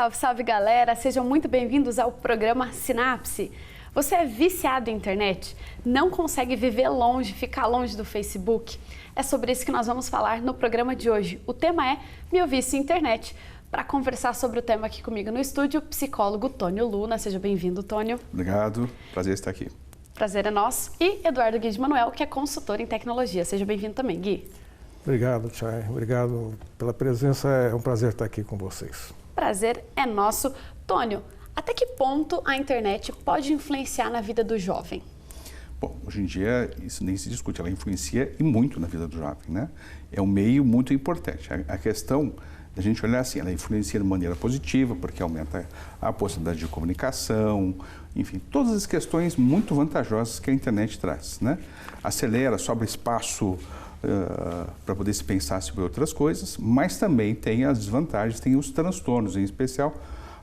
Salve, salve galera! Sejam muito bem-vindos ao programa Sinapse. Você é viciado em internet? Não consegue viver longe, ficar longe do Facebook? É sobre isso que nós vamos falar no programa de hoje. O tema é Meu Vício em Internet. Para conversar sobre o tema aqui comigo no estúdio, o psicólogo Tônio Luna. Seja bem-vindo, Tônio. Obrigado, prazer estar aqui. Prazer é nosso. E Eduardo Gui de Manuel, que é consultor em tecnologia. Seja bem-vindo também, Gui. Obrigado, Chay. Obrigado pela presença. É um prazer estar aqui com vocês. Prazer é nosso. Tônio, até que ponto a internet pode influenciar na vida do jovem? Bom, hoje em dia isso nem se discute, ela influencia e muito na vida do jovem, né? É um meio muito importante. A questão da gente olhar assim, ela influencia de maneira positiva, porque aumenta a possibilidade de comunicação, enfim, todas as questões muito vantajosas que a internet traz, né? Acelera, sobra espaço para poder se pensar sobre outras coisas, mas também tem as desvantagens, tem os transtornos em especial,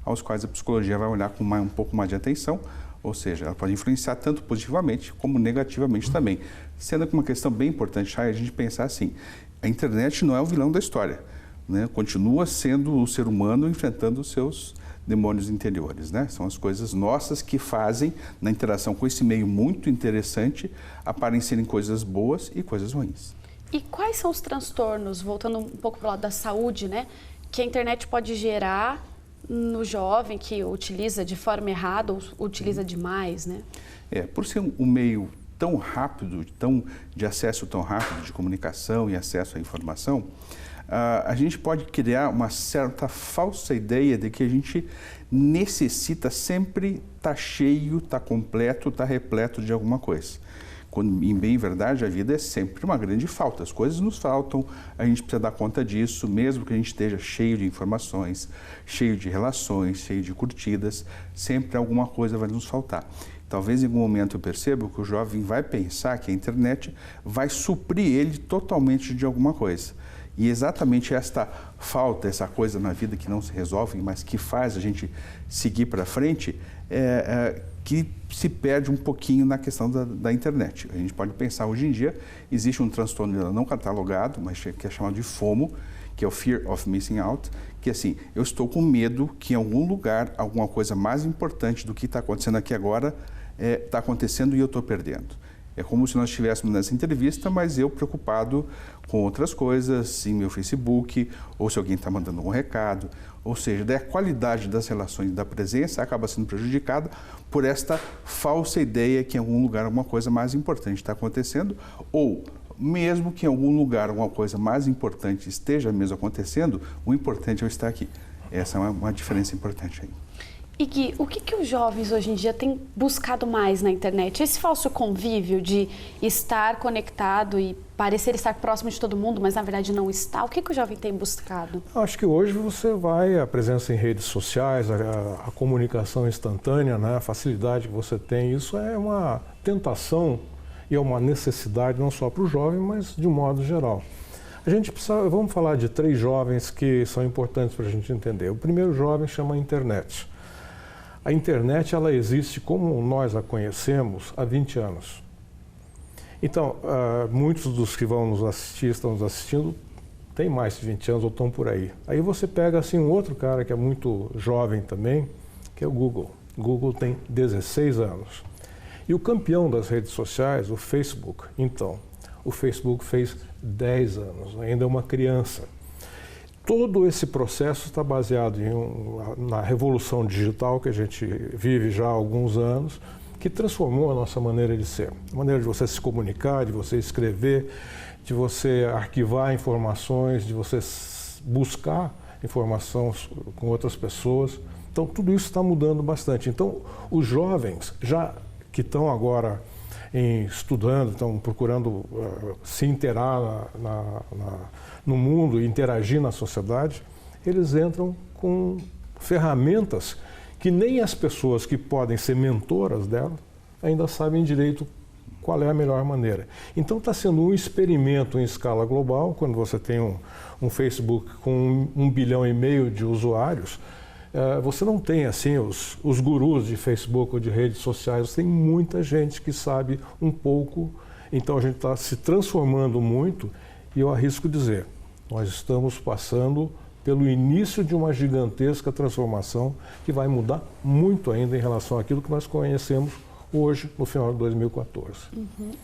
aos quais a psicologia vai olhar com um pouco mais de atenção, ou seja, ela pode influenciar tanto positivamente como negativamente também. Sendo que uma questão bem importante é a gente pensar assim, a internet não é o vilão da história, né? Continua sendo o ser humano enfrentando os seus demônios interiores, né? São as coisas nossas que fazem, na interação com esse meio muito interessante, aparecerem coisas boas e coisas ruins. E quais são os transtornos, voltando um pouco para o lado da saúde, né, que a internet pode gerar no jovem que utiliza de forma errada ou utiliza demais, né? Por ser um meio tão rápido, de acesso tão rápido, de comunicação e acesso à informação, a gente pode criar uma certa falsa ideia de que a gente necessita sempre estar cheio, estar completo, estar repleto de alguma coisa. Quando, em bem verdade, a vida é sempre uma grande falta. As coisas nos faltam, a gente precisa dar conta disso, mesmo que a gente esteja cheio de informações, cheio de relações, cheio de curtidas, sempre alguma coisa vai nos faltar. Talvez em algum momento eu perceba que o jovem vai pensar que a internet vai suprir ele totalmente de alguma coisa. E exatamente esta falta, essa coisa na vida que não se resolve, mas que faz a gente seguir para frente, que se perde um pouquinho na questão da internet. A gente pode pensar, hoje em dia, existe um transtorno não catalogado, mas que é chamado de FOMO, que é o Fear of Missing Out, que assim, eu estou com medo que em algum lugar, alguma coisa mais importante do que está acontecendo aqui agora, está acontecendo e eu estou perdendo. É como se nós estivéssemos nessa entrevista, mas eu preocupado com outras coisas, em meu Facebook, ou se alguém está mandando um recado. Ou seja, a qualidade das relações da presença acaba sendo prejudicada por esta falsa ideia que em algum lugar alguma coisa mais importante está acontecendo, ou mesmo que em algum lugar alguma coisa mais importante esteja mesmo acontecendo, o importante é eu estar aqui. Essa é uma diferença importante aí. E Gui, o que os jovens hoje em dia têm buscado mais na internet? Esse falso convívio de estar conectado e parecer estar próximo de todo mundo, mas na verdade não está. O que o jovem tem buscado? Acho que hoje a presença em redes sociais, a comunicação instantânea, né, a facilidade que você tem, isso é uma tentação e é uma necessidade não só para o jovem, mas de um modo geral. Vamos falar de 3 jovens que são importantes para a gente entender. O primeiro jovem chama a internet. A internet, ela existe como nós a conhecemos há 20 anos. Então, muitos dos que vão nos assistir, estão nos assistindo, têm mais de 20 anos ou estão por aí. Aí você pega assim um outro cara que é muito jovem também, que é o Google. O Google tem 16 anos. E o campeão das redes sociais, o Facebook, então, o Facebook fez 10 anos, ainda é uma criança. Todo esse processo está baseado na revolução digital que a gente vive já há alguns anos, que transformou a nossa maneira de ser. A maneira de você se comunicar, de você escrever, de você arquivar informações, de você buscar informação com outras pessoas. Então, tudo isso está mudando bastante. Então, os jovens, já que estão agora estudando, estão procurando se inteirar no mundo e interagir na sociedade, eles entram com ferramentas que nem as pessoas que podem ser mentoras dela ainda sabem direito qual é a melhor maneira. Então está sendo um experimento em escala global, quando você tem um Facebook com 1,5 bilhão de usuários, você não tem assim os gurus de Facebook ou de redes sociais, você tem muita gente que sabe um pouco, então a gente está se transformando muito e eu arrisco dizer, nós estamos passando pelo início de uma gigantesca transformação que vai mudar muito ainda em relação àquilo que nós conhecemos hoje, no final de 2014.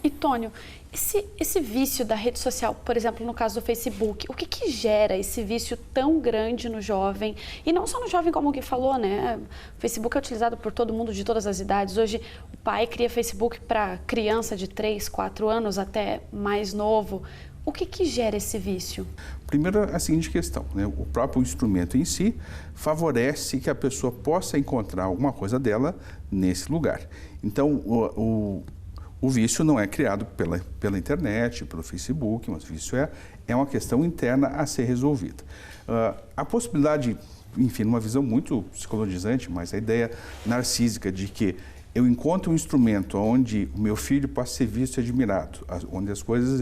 E, Tônio, esse vício da rede social, por exemplo, no caso do Facebook, o que gera esse vício tão grande no jovem? E não só no jovem, como o Gui falou, né? O Facebook é utilizado por todo mundo de todas as idades. Hoje, o pai cria Facebook para criança de 3, 4 anos até mais novo. O que gera esse vício? Primeiro, a seguinte questão, né? O próprio instrumento em si favorece que a pessoa possa encontrar alguma coisa dela nesse lugar. Então, o vício não é criado pela internet, pelo Facebook, mas o vício é uma questão interna a ser resolvida. A possibilidade, enfim, numa visão muito psicologizante, mas a ideia narcísica de que eu encontro um instrumento onde o meu filho possa ser visto e admirado, onde as coisas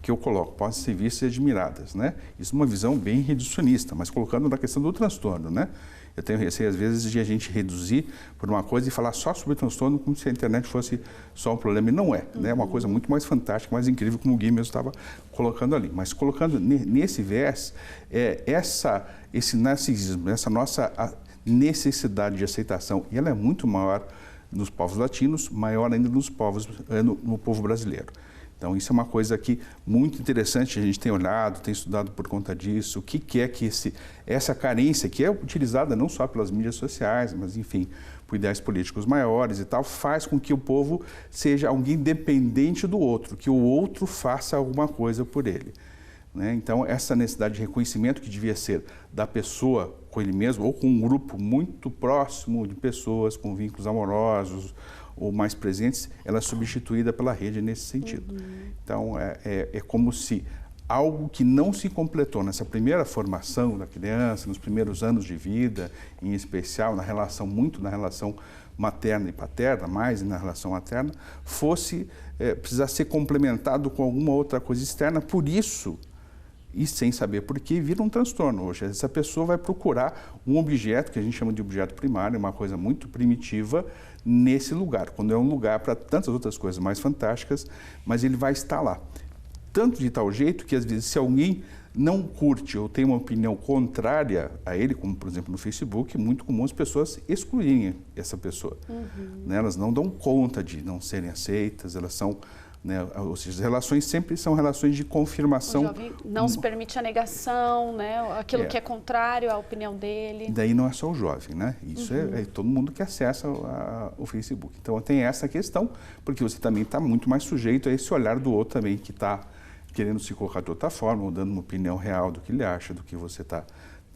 que eu coloco possam ser vistas e admiradas, né? Isso é uma visão bem reducionista, mas colocando na questão do transtorno, né? Eu tenho receio, às vezes, de a gente reduzir por uma coisa e falar só sobre o transtorno como se a internet fosse só um problema, e não é, né? É uma coisa muito mais fantástica, mais incrível, como o Gui mesmo estava colocando ali. Mas colocando nesse viés, esse narcisismo, essa nossa necessidade de aceitação, e ela é muito maior nos povos latinos, maior ainda no povo brasileiro. Então, isso é uma coisa que muito interessante, a gente tem olhado, tem estudado por conta disso, o que é que essa carência, que é utilizada não só pelas mídias sociais, mas, enfim, por ideais políticos maiores e tal, faz com que o povo seja alguém dependente do outro, que o outro faça alguma coisa por ele. Né? Então, essa necessidade de reconhecimento que devia ser da pessoa com ele mesmo, ou com um grupo muito próximo de pessoas com vínculos amorosos ou mais presentes, ela é substituída pela rede nesse sentido. Então, é como se algo que não se completou nessa primeira formação da criança, nos primeiros anos de vida, em especial na relação materna e paterna, mais na relação materna, precisar ser complementado com alguma outra coisa externa. Por isso, e sem saber por que, vira um transtorno hoje. Essa pessoa vai procurar um objeto, que a gente chama de objeto primário, uma coisa muito primitiva, nesse lugar, quando é um lugar para tantas outras coisas mais fantásticas, mas ele vai estar lá. Tanto de tal jeito que, às vezes, se alguém não curte ou tem uma opinião contrária a ele, como, por exemplo, no Facebook, é muito comum as pessoas excluírem essa pessoa. Né? Elas não dão conta de não serem aceitas, elas são... Né? Ou seja, as relações sempre são relações de confirmação. O jovem não se permite a negação, né? Aquilo que é contrário à opinião dele. Daí não é só o jovem, né? Isso é todo mundo que acessa o Facebook. Então tem essa questão, porque você também está muito mais sujeito a esse olhar do outro também, que está querendo se colocar de outra forma, ou dando uma opinião real do que ele acha, do que você está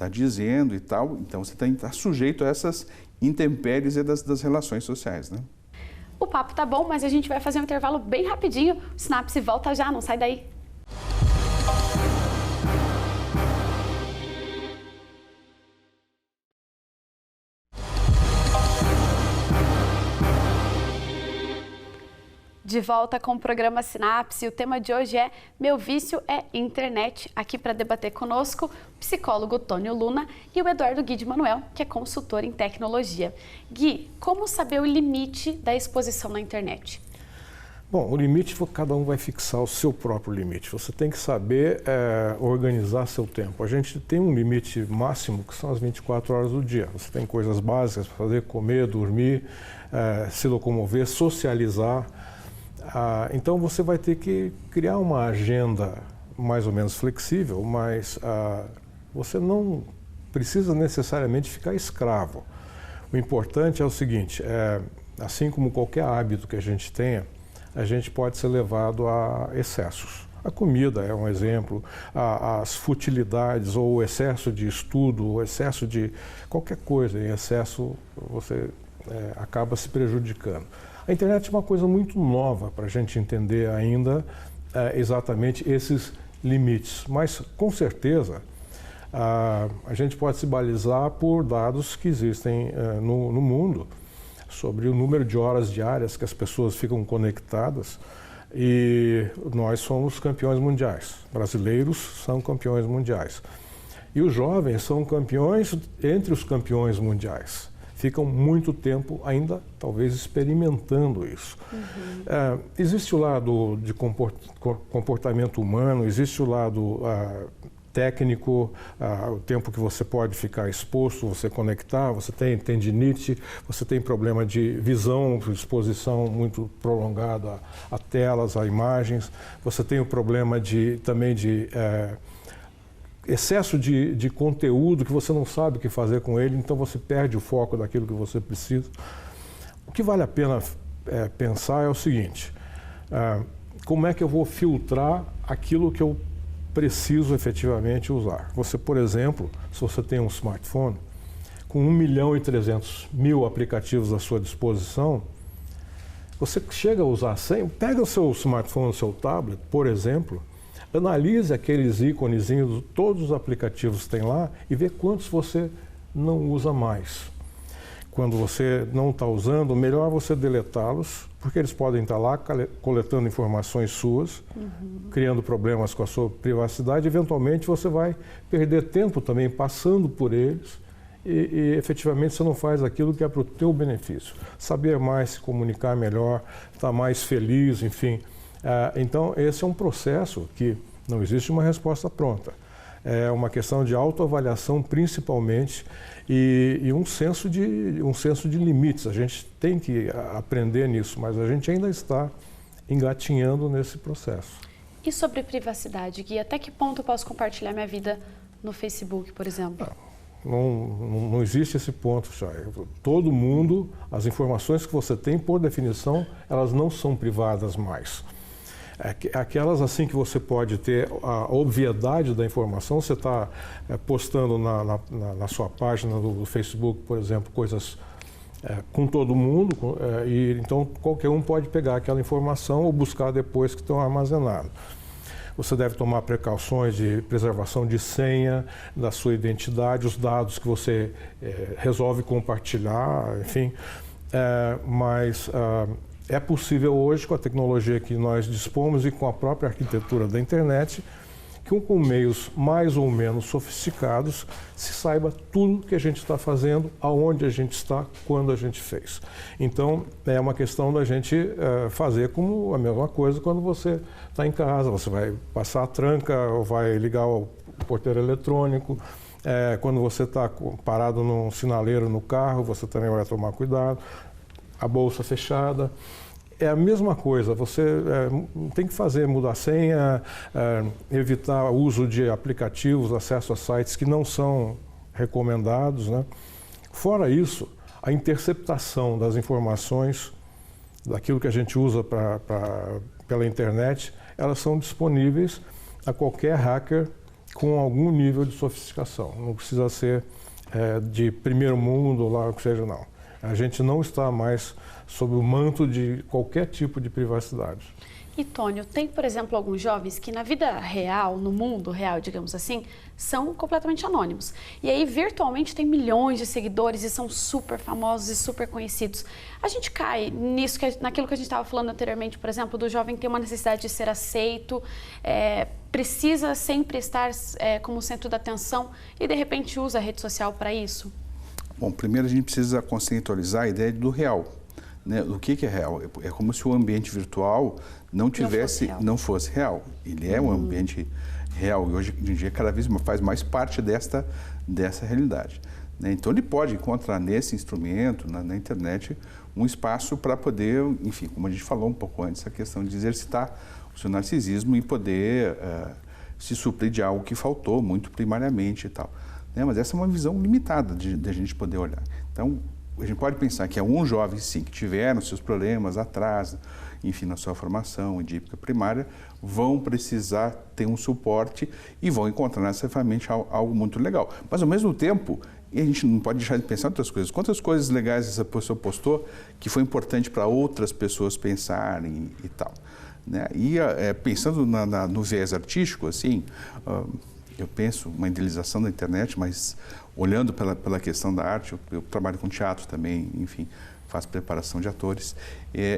dizendo e tal. Então você está sujeito a essas intempéries das relações sociais, né? O papo tá bom, mas a gente vai fazer um intervalo bem rapidinho. O Sinapse volta já, não sai daí. De volta com o programa Sinapse. O tema de hoje é Meu Vício é Internet. Aqui para debater conosco, o psicólogo Tônio Luna e o Eduardo Gui de Manuel, que é consultor em tecnologia. Gui, como saber o limite da exposição na internet? Bom, o limite, cada um vai fixar o seu próprio limite. Você tem que saber organizar seu tempo. A gente tem um limite máximo, que são as 24 horas do dia. Você tem coisas básicas para fazer, comer, dormir, se locomover, socializar. Então você vai ter que criar uma agenda mais ou menos flexível, mas você não precisa necessariamente ficar escravo. O importante é o seguinte, assim como qualquer hábito que a gente tenha, a gente pode ser levado a excessos. A comida é um exemplo, as futilidades ou o excesso de estudo, o excesso de qualquer coisa em excesso, você acaba se prejudicando. A internet é uma coisa muito nova para a gente entender ainda exatamente esses limites, mas com certeza a gente pode se balizar por dados que existem no mundo sobre o número de horas diárias que as pessoas ficam conectadas e nós somos campeões mundiais, brasileiros são campeões mundiais e os jovens são campeões entre os campeões mundiais. Ficam muito tempo ainda, talvez, experimentando isso. Existe o lado de comportamento humano, existe o lado técnico, o tempo que você pode ficar exposto, você conectar, você tem tendinite, você tem problema de visão, exposição muito prolongada a telas, a imagens, você tem o problema também de excesso de conteúdo que você não sabe o que fazer com ele, então você perde o foco daquilo que você precisa. O que vale a pena pensar é o seguinte, como é que eu vou filtrar aquilo que eu preciso efetivamente usar? Você, por exemplo, se você tem um smartphone com 1.300.000 aplicativos à sua disposição, você chega a usar 100, pega o seu smartphone, o seu tablet, por exemplo, analise aqueles íconezinhos, todos os aplicativos que tem lá e vê quantos você não usa mais. Quando você não está usando, melhor você deletá-los, porque eles podem estar lá coletando informações suas, criando problemas com a sua privacidade. Eventualmente você vai perder tempo também passando por eles e efetivamente você não faz aquilo que é para o teu benefício. Saber mais, se comunicar melhor, estar mais feliz, enfim. Então esse é um processo que não existe uma resposta pronta. É uma questão de autoavaliação principalmente e um senso de limites. A gente tem que aprender nisso, mas a gente ainda está engatinhando nesse processo. E sobre privacidade, Gui? Até que ponto eu posso compartilhar minha vida no Facebook, por exemplo? Não existe esse ponto, Chay. Todo mundo, as informações que você tem, por definição, elas não são privadas mais. Aquelas assim que você pode ter a obviedade da informação, você está postando na sua página do Facebook, por exemplo, coisas com todo mundo, e então qualquer um pode pegar aquela informação ou buscar depois que estão armazenadas. Você deve tomar precauções de preservação de senha, da sua identidade, os dados que você resolve compartilhar, enfim, mas é possível hoje, com a tecnologia que nós dispomos e com a própria arquitetura da internet, que com meios mais ou menos sofisticados se saiba tudo que a gente está fazendo, aonde a gente está, quando a gente fez. Então, é uma questão da gente fazer como a mesma coisa quando você está em casa. Você vai passar a tranca ou vai ligar o porteiro eletrônico. Quando você está parado num sinaleiro no carro, você também vai tomar cuidado. A bolsa fechada. É a mesma coisa, você tem que mudar a senha, evitar o uso de aplicativos, acesso a sites que não são recomendados, né? Fora isso, a interceptação das informações, daquilo que a gente usa pela internet, elas são disponíveis a qualquer hacker com algum nível de sofisticação. Não precisa ser de primeiro mundo, lá o que seja, não. A gente não está mais sob o manto de qualquer tipo de privacidade. E, Tônio, tem, por exemplo, alguns jovens que na vida real, no mundo real, digamos assim, são completamente anônimos. E aí, virtualmente, tem milhões de seguidores e são super famosos e super conhecidos. A gente cai nisso, naquilo que a gente estava falando anteriormente, por exemplo, do jovem ter uma necessidade de ser aceito, precisa sempre estar como centro da atenção e, de repente, usa a rede social para isso? Bom, primeiro a gente precisa conceitualizar a ideia do real. Né? O que é real? É como se o ambiente virtual não fosse real. Ele é um ambiente real e hoje em dia cada vez faz mais parte dessa realidade. Né? Então ele pode encontrar nesse instrumento, na internet, um espaço para poder, enfim, como a gente falou um pouco antes, a questão de exercitar o seu narcisismo e poder se suprir de algo que faltou muito primariamente e tal. Né? Mas essa é uma visão limitada de a gente poder olhar. Então, a gente pode pensar que alguns jovens, sim, que tiveram seus problemas atrás, enfim, na sua formação de época primária, vão precisar ter um suporte e vão encontrar nessa ferramenta algo muito legal. Mas, ao mesmo tempo, a gente não pode deixar de pensar em outras coisas. Quantas coisas legais essa pessoa postou que foi importante para outras pessoas pensarem e tal. Né? E pensando no viés artístico, assim, eu penso uma idealização da internet, mas olhando pela questão da arte, eu trabalho com teatro também, enfim, faço preparação de atores,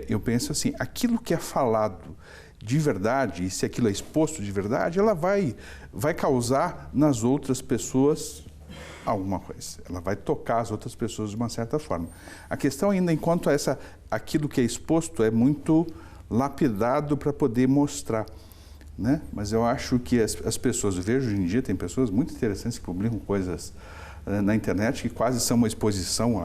eu penso assim, aquilo que é falado de verdade, e se aquilo é exposto de verdade, ela vai causar nas outras pessoas alguma coisa. Ela vai tocar as outras pessoas de uma certa forma. A questão ainda, enquanto aquilo que é exposto é muito lapidado para poder mostrar. né? Mas eu acho que as pessoas, eu vejo hoje em dia, tem pessoas muito interessantes que publicam coisas na internet que quase são uma exposição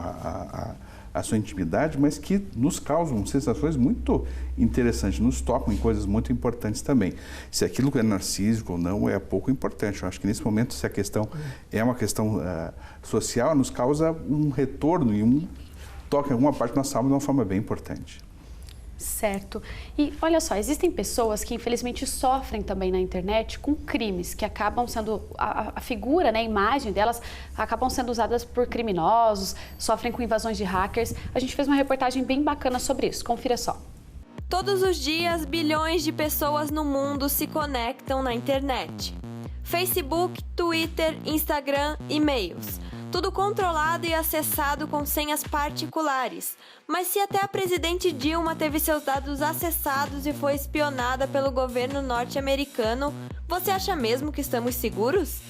à sua intimidade, mas que nos causam sensações muito interessantes, nos tocam em coisas muito importantes também. Se aquilo é narcísico ou não é pouco importante. Eu acho que nesse momento, se a questão é uma questão social, nos causa um retorno e toca em alguma parte da nossa alma de uma forma bem importante. Certo. E olha só, existem pessoas que infelizmente sofrem também na internet com crimes, que acabam sendo, a figura, né, a imagem delas acabam sendo usadas por criminosos, sofrem com invasões de hackers. A gente fez uma reportagem bem bacana sobre isso, confira só. Todos os dias, bilhões de pessoas no mundo se conectam na internet. Facebook, Twitter, Instagram, e-mails. Tudo controlado e acessado com senhas particulares. Mas se até a presidente Dilma teve seus dados acessados e foi espionada pelo governo norte-americano, você acha mesmo que estamos seguros?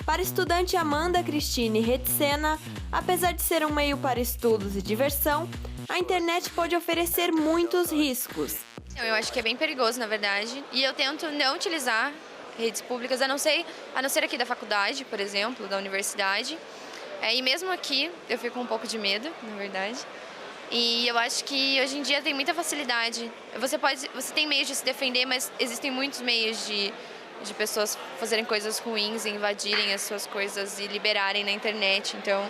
Para a estudante Amanda Cristine Retsena, apesar de ser um meio para estudos e diversão, a internet pode oferecer muitos riscos. Eu acho que é bem perigoso, na verdade, e eu tento não utilizar redes públicas, a não ser aqui da faculdade, por exemplo, da universidade. E mesmo aqui eu fico com um pouco de medo, na verdade. E eu acho que hoje em dia tem muita facilidade. Você tem meios de se defender, mas existem muitos meios de pessoas fazerem coisas ruins, invadirem as suas coisas e liberarem na internet. Então,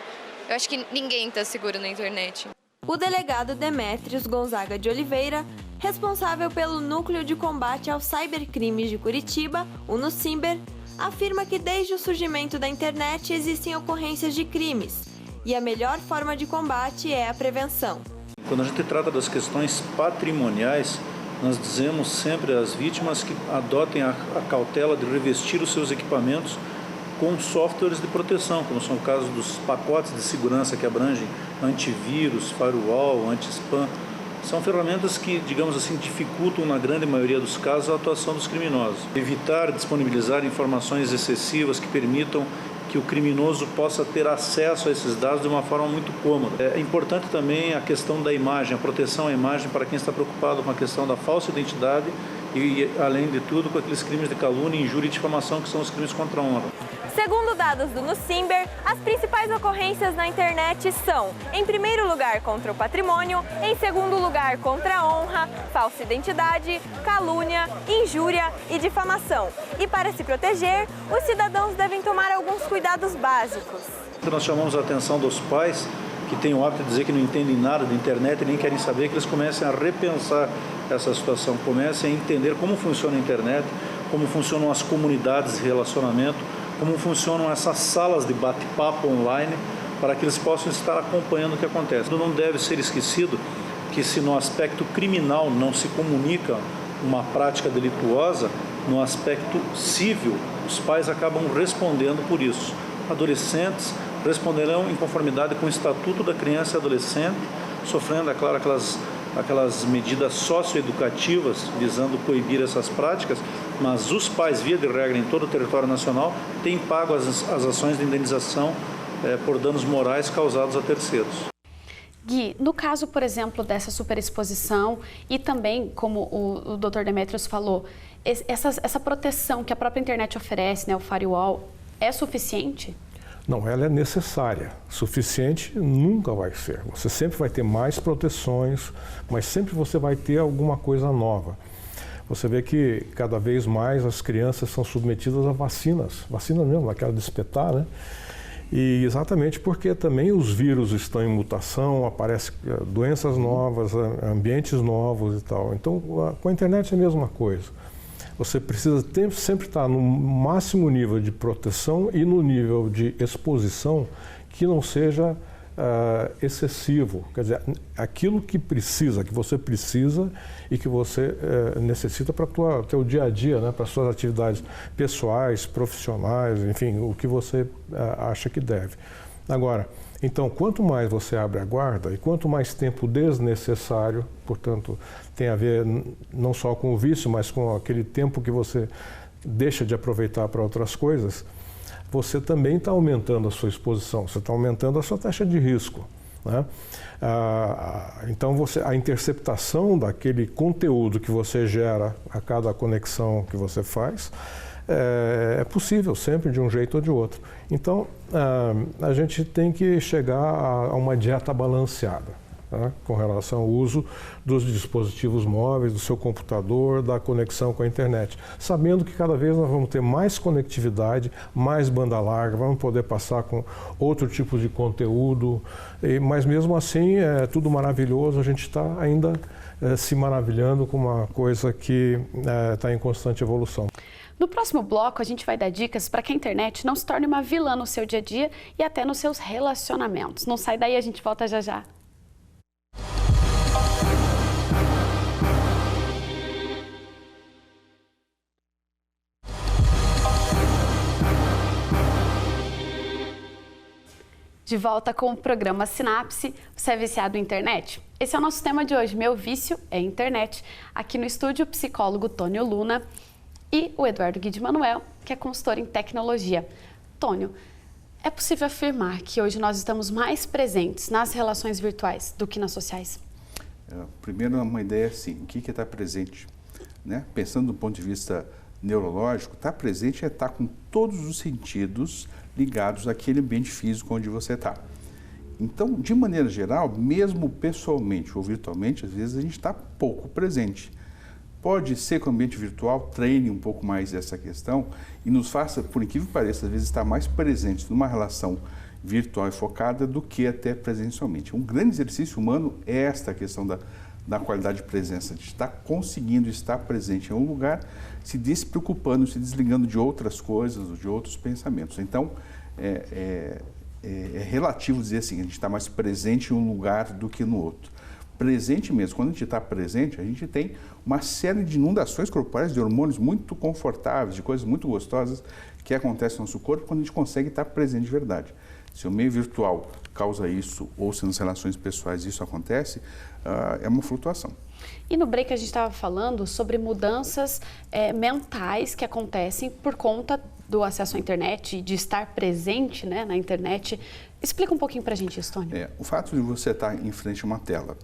eu acho que ninguém está seguro na internet. O delegado Demétrios Gonzaga de Oliveira, responsável pelo Núcleo de Combate aos Cybercrimes de Curitiba, o NUCIMBER, afirma que desde o surgimento da internet existem ocorrências de crimes e a melhor forma de combate é a prevenção. Quando a gente trata das questões patrimoniais, nós dizemos sempre às vítimas que adotem a cautela de revestir os seus equipamentos com softwares de proteção, como são o caso dos pacotes de segurança que abrangem antivírus, firewall, anti-spam. São ferramentas que, digamos assim, dificultam na grande maioria dos casos a atuação dos criminosos. Evitar disponibilizar informações excessivas que permitam que o criminoso possa ter acesso a esses dados de uma forma muito cômoda. É importante também a questão da imagem, a proteção à imagem para quem está preocupado com a questão da falsa identidade e, além de tudo, com aqueles crimes de calúnia, injúria e difamação, que são os crimes contra a honra. Segundo dados do NUCIMBER, as principais ocorrências na internet são, em primeiro lugar, contra o patrimônio, em segundo lugar, contra a honra, falsa identidade, calúnia, injúria e difamação. E para se proteger, os cidadãos devem tomar alguns cuidados básicos. Nós chamamos a atenção dos pais que têm o hábito de dizer que não entendem nada de internet e nem querem saber, que eles comecem a repensar essa situação, comecem a entender como funciona a internet, como funcionam as comunidades de relacionamento, como funcionam essas salas de bate-papo online, para que eles possam estar acompanhando o que acontece. Não deve ser esquecido que se no aspecto criminal não se comunica uma prática delituosa, no aspecto civil, os pais acabam respondendo por isso. Adolescentes responderão em conformidade com o Estatuto da Criança e Adolescente, sofrendo, é claro, aquelas medidas socioeducativas visando coibir essas práticas, mas os pais, via de regra, em todo o território nacional, têm pago as ações de indenização por danos morais causados a terceiros. Gui, no caso, por exemplo, dessa superexposição e também, como o Dr. Demétrios falou, essa proteção que a própria internet oferece, né, o firewall, é suficiente? Não, ela é necessária. Suficiente nunca vai ser. Você sempre vai ter mais proteções, mas sempre você vai ter alguma coisa nova. Você vê que cada vez mais as crianças são submetidas a vacinas mesmo, aquela de espetar, né? E exatamente porque também os vírus estão em mutação, aparecem doenças novas, ambientes novos e tal. Então, com a internet é a mesma coisa. Você precisa sempre estar no máximo nível de proteção e no nível de exposição que não seja excessivo. Quer dizer, aquilo que você precisa e que você necessita para o teu dia a dia, né, para as suas atividades pessoais, profissionais, enfim, o que você acha que deve. Agora, então, quanto mais você abre a guarda e quanto mais tempo desnecessário, portanto, tem a ver não só com o vício, mas com aquele tempo que você deixa de aproveitar para outras coisas, você também está aumentando a sua exposição, você está aumentando a sua taxa de risco. né? Então, a interceptação daquele conteúdo que você gera a cada conexão que você faz é possível sempre de um jeito ou de outro. Então, a gente tem que chegar a uma dieta balanceada, tá? Com relação ao uso dos dispositivos móveis, do seu computador, da conexão com a internet, sabendo que cada vez nós vamos ter mais conectividade, mais banda larga, vamos poder passar com outro tipo de conteúdo, mas mesmo assim é tudo maravilhoso, a gente está ainda se maravilhando com uma coisa que está em constante evolução. No próximo bloco, a gente vai dar dicas para que a internet não se torne uma vilã no seu dia a dia e até nos seus relacionamentos. Não sai daí, a gente volta já já. De volta com o programa Sinapse, você é viciado em internet? Esse é o nosso tema de hoje, meu vício é internet. Aqui no estúdio, o psicólogo Tônio Luna e o Eduardo Guide Manuel, que é consultor em tecnologia. Tônio, é possível afirmar que hoje nós estamos mais presentes nas relações virtuais do que nas sociais? Primeiro, uma ideia assim, o que é estar presente? Né? Pensando do ponto de vista neurológico, estar presente é estar com todos os sentidos ligados àquele ambiente físico onde você está. Então, de maneira geral, mesmo pessoalmente ou virtualmente, às vezes a gente está pouco presente. Pode ser que o ambiente virtual treine um pouco mais essa questão e nos faça, por incrível que pareça, às vezes estar mais presentes numa relação virtual e focada do que até presencialmente. Um grande exercício humano é esta questão da qualidade de presença, de estar conseguindo estar presente em um lugar, se despreocupando, se desligando de outras coisas, de outros pensamentos. Então, é relativo dizer assim, a gente está mais presente em um lugar do que no outro. Presente mesmo, quando a gente está presente, a gente tem uma série de inundações corporais de hormônios muito confortáveis, de coisas muito gostosas que acontecem no nosso corpo quando a gente consegue estar presente de verdade. Se o meio virtual causa isso, ou se nas relações pessoais isso acontece, é uma flutuação. E no break a gente estava falando sobre mudanças mentais que acontecem por conta do acesso à internet, de estar presente, né, na internet. Explica um pouquinho para a gente isso, Tônio. O fato de você estar em frente a uma tela,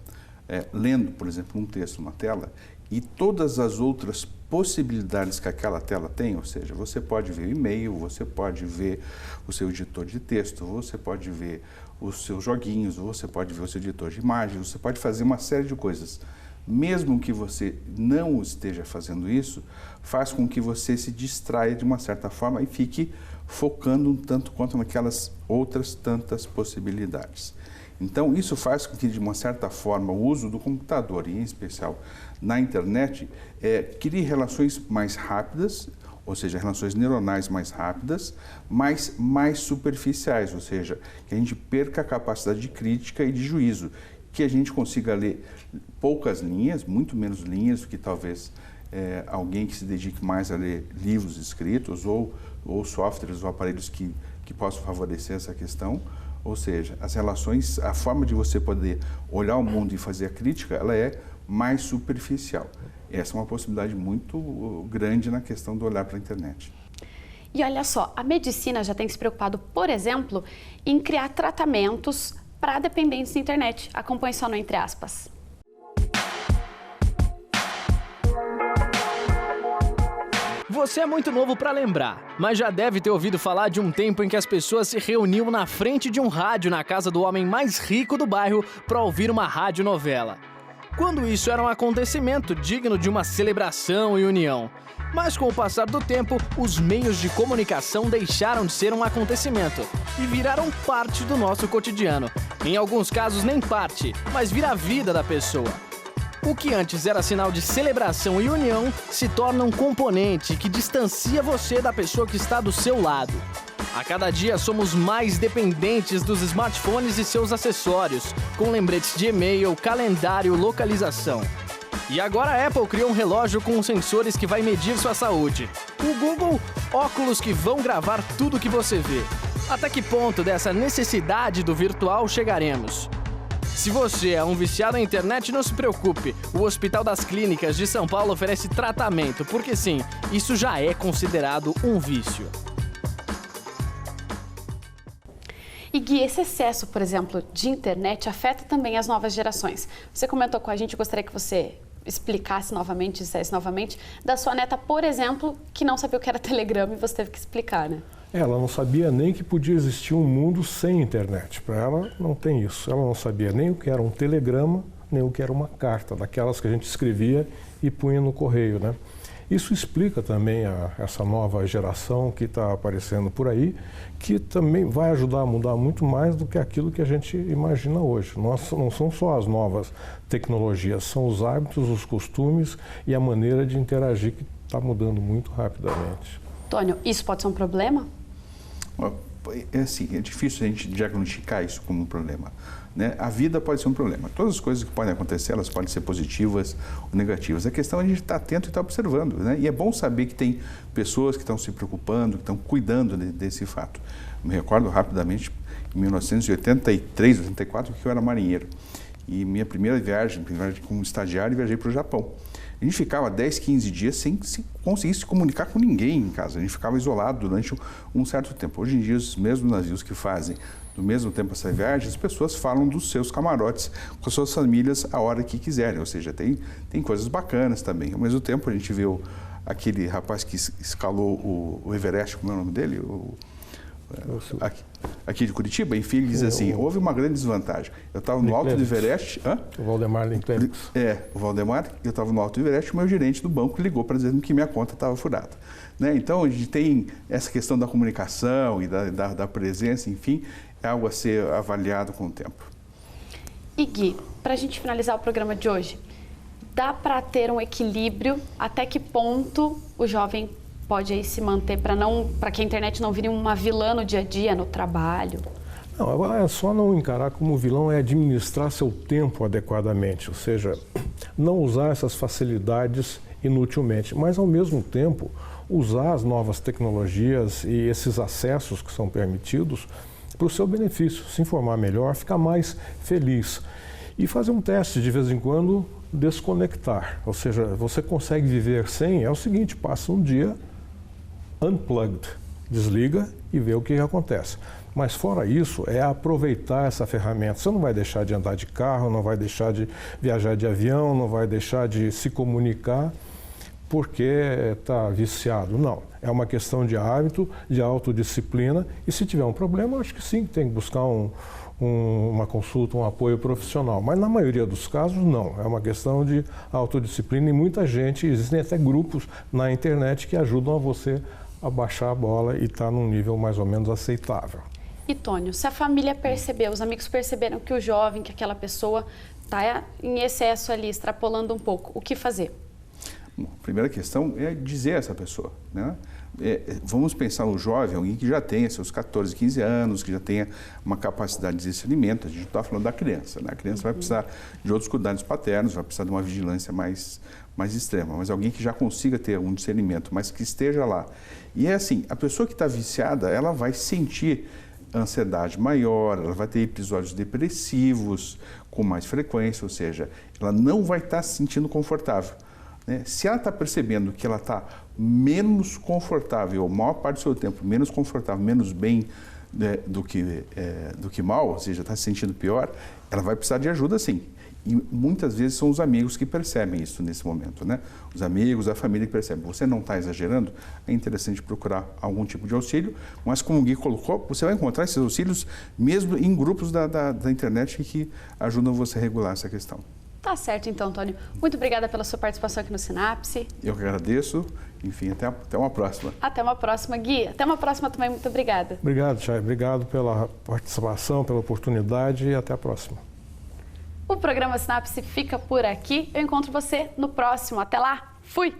lendo, por exemplo, um texto numa tela, e todas as outras possibilidades que aquela tela tem, ou seja, você pode ver o e-mail, você pode ver o seu editor de texto, você pode ver os seus joguinhos, você pode ver o seu editor de imagens, você pode fazer uma série de coisas. Mesmo que você não esteja fazendo isso, faz com que você se distraia de uma certa forma e fique focando um tanto quanto naquelas outras tantas possibilidades. Então, isso faz com que, de uma certa forma, o uso do computador, e em especial na internet, crie relações mais rápidas, ou seja, relações neuronais mais rápidas, mas mais superficiais, ou seja, que a gente perca a capacidade de crítica e de juízo, que a gente consiga ler poucas linhas, muito menos linhas do que talvez alguém que se dedique mais a ler livros escritos ou softwares ou aparelhos que possam favorecer essa questão. Ou seja, as relações, a forma de você poder olhar o mundo e fazer a crítica, ela é mais superficial. Essa é uma possibilidade muito grande na questão do olhar para a internet. E olha só, a medicina já tem se preocupado, por exemplo, em criar tratamentos para dependentes da internet. Acompanhe só no Entre Aspas. Você é muito novo para lembrar, mas já deve ter ouvido falar de um tempo em que as pessoas se reuniam na frente de um rádio na casa do homem mais rico do bairro para ouvir uma radionovela. Quando isso era um acontecimento digno de uma celebração e união. Mas com o passar do tempo, os meios de comunicação deixaram de ser um acontecimento e viraram parte do nosso cotidiano. Em alguns casos nem parte, mas vira a vida da pessoa. O que antes era sinal de celebração e união se torna um componente que distancia você da pessoa que está do seu lado. A cada dia somos mais dependentes dos smartphones e seus acessórios, com lembretes de e-mail, calendário, localização. E agora a Apple criou um relógio com sensores que vai medir sua saúde. O Google, óculos que vão gravar tudo que você vê. Até que ponto dessa necessidade do virtual chegaremos? Se você é um viciado na internet, não se preocupe. O Hospital das Clínicas de São Paulo oferece tratamento, porque sim, isso já é considerado um vício. E Gui, esse excesso, por exemplo, de internet afeta também as novas gerações. Você comentou com a gente, gostaria que você explicasse novamente, dissesse novamente, da sua neta, por exemplo, que não sabia o que era Telegram e você teve que explicar, né? Ela não sabia nem que podia existir um mundo sem internet. Para ela não tem isso. Ela não sabia nem o que era um telegrama, nem o que era uma carta, daquelas que a gente escrevia e punha no correio, né? Isso explica também essa nova geração que está aparecendo por aí, que também vai ajudar a mudar muito mais do que aquilo que a gente imagina hoje. Não são só as novas tecnologias, são os hábitos, os costumes e a maneira de interagir que está mudando muito rapidamente. Tônio, isso pode ser um problema? É assim, é difícil a gente diagnosticar isso como um problema, né? A vida pode ser um problema. Todas as coisas que podem acontecer, elas podem ser positivas ou negativas. A questão é a gente estar atento e estar observando, né? E é bom saber que tem pessoas que estão se preocupando, que estão cuidando desse fato. Me recordo rapidamente, em 1983, 84, que eu era marinheiro. E minha primeira viagem como estagiário, viajei para o Japão. A gente ficava 10, 15 dias sem conseguir se comunicar com ninguém em casa. A gente ficava isolado durante um certo tempo. Hoje em dia, os mesmos navios que fazem do mesmo tempo essa viagem, as pessoas falam dos seus camarotes com as suas famílias a hora que quiserem. Ou seja, tem coisas bacanas também. Ao mesmo tempo, a gente viu aquele rapaz que escalou o Everest, como é o nome dele? Aqui de Curitiba, enfim, ele diz assim, houve uma grande desvantagem. Eu estava no alto do Everest... O Valdemar Linclevix. O Valdemar, eu estava no alto do Everest, o meu gerente do banco ligou para dizer que minha conta estava furada. Né? Então, a gente tem essa questão da comunicação e da presença, enfim, é algo a ser avaliado com o tempo. E Gui, para a gente finalizar o programa de hoje, dá para ter um equilíbrio? Até que ponto o jovem pode aí se manter para que a internet não vire uma vilã no dia a dia, no trabalho? Não, é só não encarar como vilão, é administrar seu tempo adequadamente, ou seja, não usar essas facilidades inutilmente, mas ao mesmo tempo usar as novas tecnologias e esses acessos que são permitidos para o seu benefício, se informar melhor, ficar mais feliz e fazer um teste de vez em quando, desconectar, ou seja, você consegue viver sem, é o seguinte, passa um dia unplugged, desliga e vê o que acontece. Mas fora isso, é aproveitar essa ferramenta. Você não vai deixar de andar de carro, não vai deixar de viajar de avião, não vai deixar de se comunicar porque está viciado. Não, é uma questão de hábito, de autodisciplina e se tiver um problema, acho que sim, tem que buscar uma consulta, um apoio profissional. Mas na maioria dos casos, não. É uma questão de autodisciplina e muita gente, existem até grupos na internet que ajudam a você a baixar a bola e estar num nível mais ou menos aceitável. E Tônio, se a família percebeu, os amigos perceberam que o jovem, que aquela pessoa está em excesso ali, extrapolando um pouco, o que fazer? Bom, a primeira questão é dizer a essa pessoa, né? Vamos pensar no jovem, alguém que já tenha seus 14, 15 anos, que já tenha uma capacidade de discernimento. A gente não está falando da criança, né? A criança vai precisar de outros cuidados paternos, vai precisar de uma vigilância mais extrema, mas alguém que já consiga ter um discernimento, mas que esteja lá. E é assim, a pessoa que está viciada, ela vai sentir ansiedade maior, ela vai ter episódios depressivos com mais frequência, ou seja, ela não vai estar se sentindo confortável. Né? Se ela está percebendo que ela está menos confortável, a maior parte do seu tempo, menos confortável, menos bem, né, do que mal, ou seja, está se sentindo pior, ela vai precisar de ajuda sim. E muitas vezes são os amigos que percebem isso nesse momento, né? Os amigos, a família que percebem. Você não está exagerando, é interessante procurar algum tipo de auxílio, mas como o Gui colocou, você vai encontrar esses auxílios mesmo em grupos da internet que ajudam você a regular essa questão. Tá certo então, Tônio. Muito obrigada pela sua participação aqui no Sinapse. Eu que agradeço. Enfim, até uma próxima. Até uma próxima, Gui. Até uma próxima também. Muito obrigada. Obrigado, Chay. Obrigado pela participação, pela oportunidade e até a próxima. O programa Sinapse fica por aqui. Eu encontro você no próximo. Até lá. Fui!